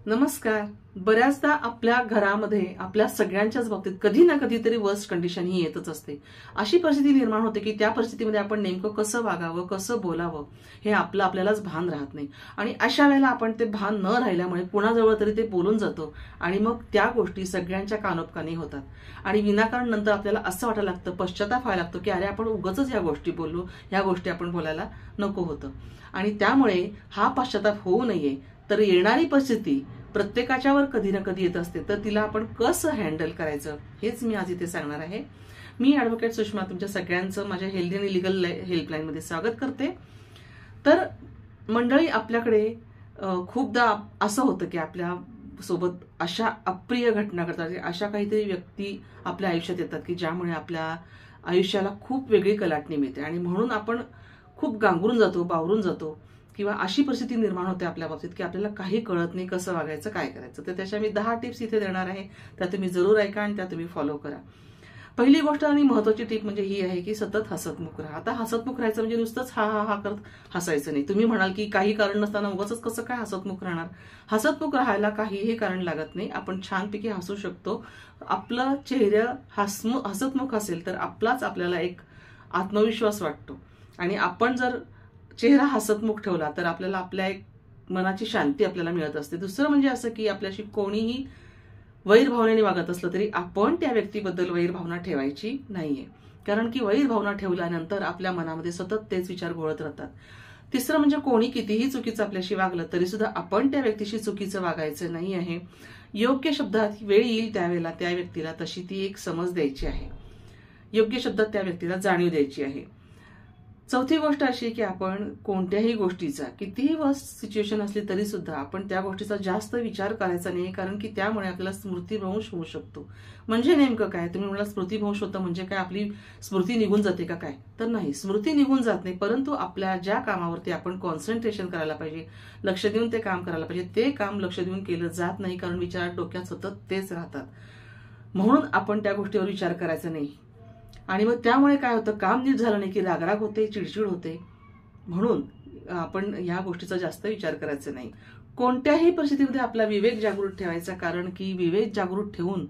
नमस्कार. बऱ्याचदा आपल्या घरामध्ये आपल्या सगळ्यांच्याच बाबतीत कधी ना कधीतरी वर्स्ट कंडिशन ही येतच असते. अशी परिस्थिती निर्माण होते की त्या परिस्थितीमध्ये आपण नेमकं कसं वागावं, कसं बोलावं हे आपल्यालाच भान राहत नाही. आणि अशा वेळेला आपण ते भान न राहिल्यामुळे कुणाजवळ तरी ते बोलून जातो आणि मग त्या गोष्टी सगळ्यांच्या कानोपकानी होतात. आणि विनाकारण नंतर आपल्याला असं वाटायला लागतं, पश्चाताप व्हायला लागतो की अरे आपण उगाचच ह्या गोष्टी बोललो, ह्या गोष्टी आपण बोलायला नको होतं. आणि त्यामुळे हा पश्चाताप होऊ नये तर येणारी परिस्थिती प्रत्येकाच्यावर कधी ना कधी येत असते, तर तिला आपण कसं हँडल करायचं हेच मी आज इथे सांगणार आहे. मी ॲडव्होकेट सुषमा तुमच्या सगळ्यांचं माझ्या हेल्दी आणि लिगल हेल्पलाईन मध्ये स्वागत करते. तर मंडळी, आपल्याकडे खूपदा असं होतं की आपल्या सोबत अशा अप्रिय घटना घडतात, अशा काहीतरी व्यक्ती आपल्या आयुष्यात येतात की ज्यामुळे आपल्या आयुष्याला खूप वेगळी कलाटणी मिळते आणि म्हणून आपण खूप गांगरून जातो, बावरून जातो किंवा अशी परिस्थिती निर्माण होते आपल्या बाबतीत की आपल्याला काही कळत नाही कसं वागायचं, काय करायचं. तर त्याच्या मी 10 टिप्स इथे देणार आहे, त्या तुम्ही जरूर ऐका आणि त्या तुम्ही फॉलो करा. पहिली गोष्ट आणि महत्वाची टिप म्हणजे ही आहे की सतत हसतमुख राहा. आता हसतमुख राहायचं म्हणजे नुसतंच हा हा हा करत हसायचं नाही. तुम्ही म्हणाल की काही कारण नसताना उगाच कसं काय हसतमुख राहणार. हसतमुख राहायला काहीही कारण लागत नाही. आपण छानपैकी हसू शकतो. आपलं चेहरा हसतमुख असेल तर आपल्याला एक आत्मविश्वास वाटतो. आणि आपण जर चेहरा हसतमुख ठेवला तर आपल्याला आपल्या एक मनाची शांती आपल्याला मिळत असते. दुसरं म्हणजे असं की आपल्याशी कोणीही वैरभावनेने वागत असलं तरी आपण त्या व्यक्तीबद्दल वैरभावना ठेवायची नाहीये, कारण की वैरभावना ठेवल्यानंतर आपल्या मनामध्ये सतत तेच विचार घोळत राहतात. तिसरं म्हणजे कोणी कितीही चुकीचं आपल्याशी वागलं तरी सुद्धा आपण त्या व्यक्तीशी चुकीचं वागायचं नाही आहे. योग्य शब्दात वेळ येईल त्यावेळेला त्या व्यक्तीला तशी ती एक समज द्यायची आहे. योग्य शब्दात त्या व्यक्तीला जाणीव द्यायची आहे. चौथी गोष्ट अशी की आपण कोणत्याही गोष्टीचा कितीही वर्स्ट सिच्युएशन असली तरी सुद्धा आपण त्या गोष्टीचा जास्त विचार करायचा नाही, कारण की त्यामुळे आपल्याला स्मृतिभ्रंश होऊ शकतो. म्हणजे नेमकं काय, तुम्ही म्हणाला स्मृतिभ्रंश होतं म्हणजे काय, आपली स्मृती निघून जाते का काय? तर नाही, स्मृती निघून जात नाही, परंतु आपल्या ज्या कामावरती आपण कॉन्सन्ट्रेशन करायला पाहिजे, लक्ष देऊन ते काम करायला पाहिजे, ते काम लक्ष देऊन केलं जात नाही, कारण विचारात डोक्यात सतत तेच राहतात. म्हणून आपण त्या गोष्टीवर विचार करायचा नाही. आणि मग त्यामुळे काय होतं, काम नीट झालं नाही की रागराग होते, चिडचिड होते. म्हणून आपण या गोष्टीचा जास्त विचार करायचा नाही. कोणत्याही परिस्थितीमध्ये आपला विवेक जागृत ठेवायचा, कारण की विवेक जागृत ठेवून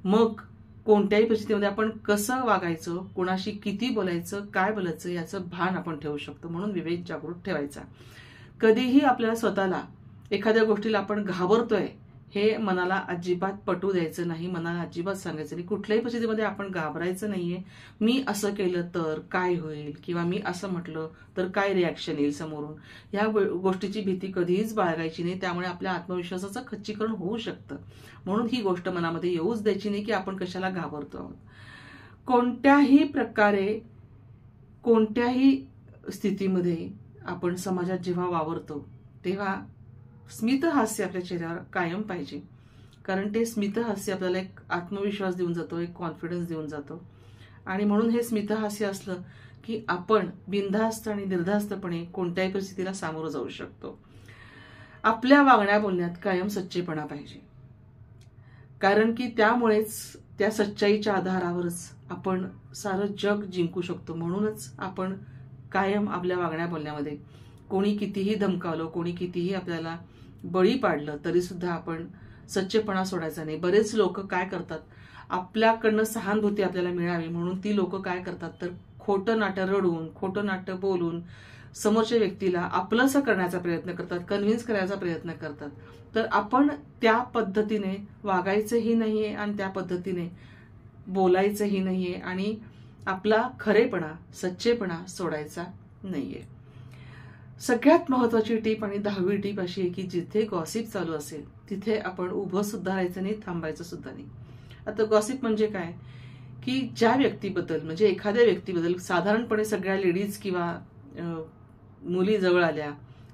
मग कोणत्याही परिस्थितीमध्ये आपण कसं वागायचं, कोणाशी किती बोलायचं, काय बोलायचं याचं भान आपण ठेवू शकतो. म्हणून विवेक जागृत ठेवायचा. कधीही आपल्याला स्वतःला एखाद्या गोष्टीला आपण घाबरतोय हे मनाला अजिबात पटू द्यायचं नाही, मनाला अजिबात सांगायचं नाही. कुठल्याही परिस्थितीमध्ये आपण घाबरायचं नाहीये. मी असं केलं तर काय होईल, किंवा मी असं म्हटलं तर काय रिॲक्शन येईल समोरून, या गोष्टीची भीती कधीच बाळगायची नाही. त्यामुळे आपल्या आत्मविश्वासाचं खच्चीकरण होऊ शकतं. म्हणून ही गोष्ट मनामध्ये येऊच द्यायची नाही की आपण कशाला घाबरतो आहोत. कोणत्याही प्रकारे कोणत्याही स्थितीमध्ये आपण समाजात जेव्हा वावरतो तेव्हा स्मितहास्य आपल्या चेहऱ्यावर कायम पाहिजे, कारण ते स्मितहास्य आपल्याला एक आत्मविश्वास देऊन जातो, एक कॉन्फिडन्स देऊन जातो. आणि म्हणून हे स्मितहास्य असलं की आपण बिनधास्त आणि निर्धास्तपणे कोणत्याही परिस्थितीला सामोरं जाऊ शकतो. आपल्या वागण्या बोलण्यात कायम सच्चेपणा पाहिजे, कारण की त्यामुळेच त्या सच्चाईच्या आधारावरच आपण सारं जग जिंकू शकतो. म्हणूनच आपण कायम आपल्या वागण्या बोलण्यामध्ये कोणी कितीही धमकावलं, कोणी कितीही आपल्याला बळी पाडलं तरी सुद्धा आपण सच्चेपणा सोडायचा नाही. बरेच लोक काय करतात, आपल्याकडनं सहानुभूती आपल्याला मिळावी म्हणून ती लोक काय करतात, तर खोटं नाटं रडून, खोटं नाटं बोलून समोरच्या व्यक्तीला आपलंसं करण्याचा प्रयत्न करतात, कन्व्हिन्स करायचा प्रयत्न करतात. तर आपण त्या पद्धतीने वागायचंही नाहीये आणि त्या पद्धतीने बोलायचंही नाहीये आणि आपला खरेपणा, सच्चेपणा सोडायचा नाहीये. सगळ्यात महत्वाची टीप आणि 10वी टीप अशी आहे की जिथे गॉसिप चालू असेल तिथे आपण उभं सुद्धा राहायचं नाही, थांबायचं सुद्धा नाही. आता गॉसिप म्हणजे काय, की ज्या व्यक्तीबद्दल, म्हणजे एखाद्या व्यक्तीबद्दल साधारणपणे सगळ्या लेडीज किंवा मुली जवळ आल्या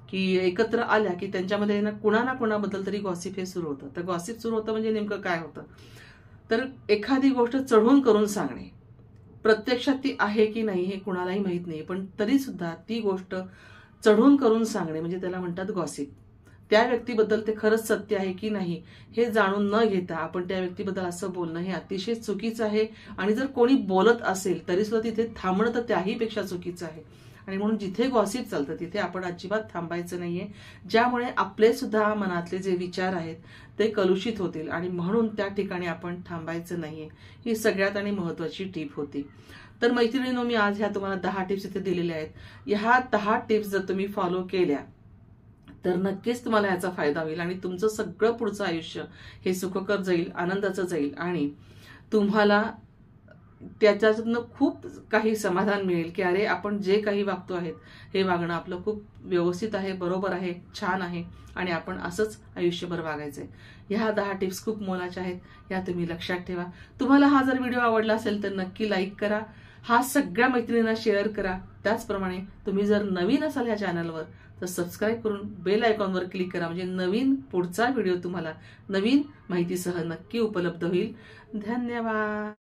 की एकत्र आल्या की त्यांच्यामध्ये ना कोणाबद्दल तरी गॉसिप हे सुरू होतं. तर गॉसिप सुरू होतं म्हणजे नेमकं काय होतं, तर एखादी गोष्ट चढवून करून सांगणे. प्रत्यक्षात ती आहे की नाही हे कुणालाही माहित नाही, पण तरी सुद्धा ती गोष्ट चढून करून सांगणे म्हणजे त्याला म्हणतात गॉसिप. त्या व्यक्तीबद्दल ते खरंच सत्य आहे की नाही हे जाणून न घेता आपण त्या व्यक्तीबद्दल असं बोलणं हे अतिशय चुकीचं आहे. आणि जर कोणी बोलत असेल तरी सुद्धा तिथे थांबणं तर त्याही पेक्षा चुकीचं आहे. आणि म्हणून जिथे गॉसिप चालतं तिथे आपण अजिबात थांबायचं नाहीये, ज्यामुळे आपले सुद्धा मनातले जे विचार आहेत ते कलुषित होतील आणि म्हणून त्या ठिकाणी आपण थांबायचं नाहीये. ही सगळ्यात आणि महत्वाची टीप होती. तर मैत्रिणींनो, मी आज ह्या तुम्हाला 10 टिप्स इथे दिलेल्या आहेत. ह्या 10 टिप्स जर तुम्ही फॉलो केल्या तर नक्कीच तुम्हाला याचा फायदा होईल आणि तुमचं सगळं पुढचं आयुष्य हे सुखकर जाईल, आनंदाचं जाईल आणि तुम्हाला त्याच्यातनं खूप काही समाधान मिळेल की अरे आपण जे काही वागतो आहेत हे वागणं आपलं खूप व्यवस्थित आहे, बरोबर आहे, छान आहे आणि आपण असंच आयुष्यभर वागायचंय. ह्या 10 टिप्स खूप मोलाच्या आहेत, या तुम्ही लक्षात ठेवा. तुम्हाला हा जर व्हिडिओ आवडला असेल तर नक्की लाईक करा, हा सगळ्या मैत्रिणींना शेअर करा. त्याचप्रमाणे तुम्ही जर नवीन असाल ह्या चॅनलवर तर सबस्क्राईब करून बेल आयकॉनवर क्लिक करा, म्हणजे नवीन पुढचा व्हिडिओ तुम्हाला नवीन माहितीसह नक्की उपलब्ध होईल. धन्यवाद.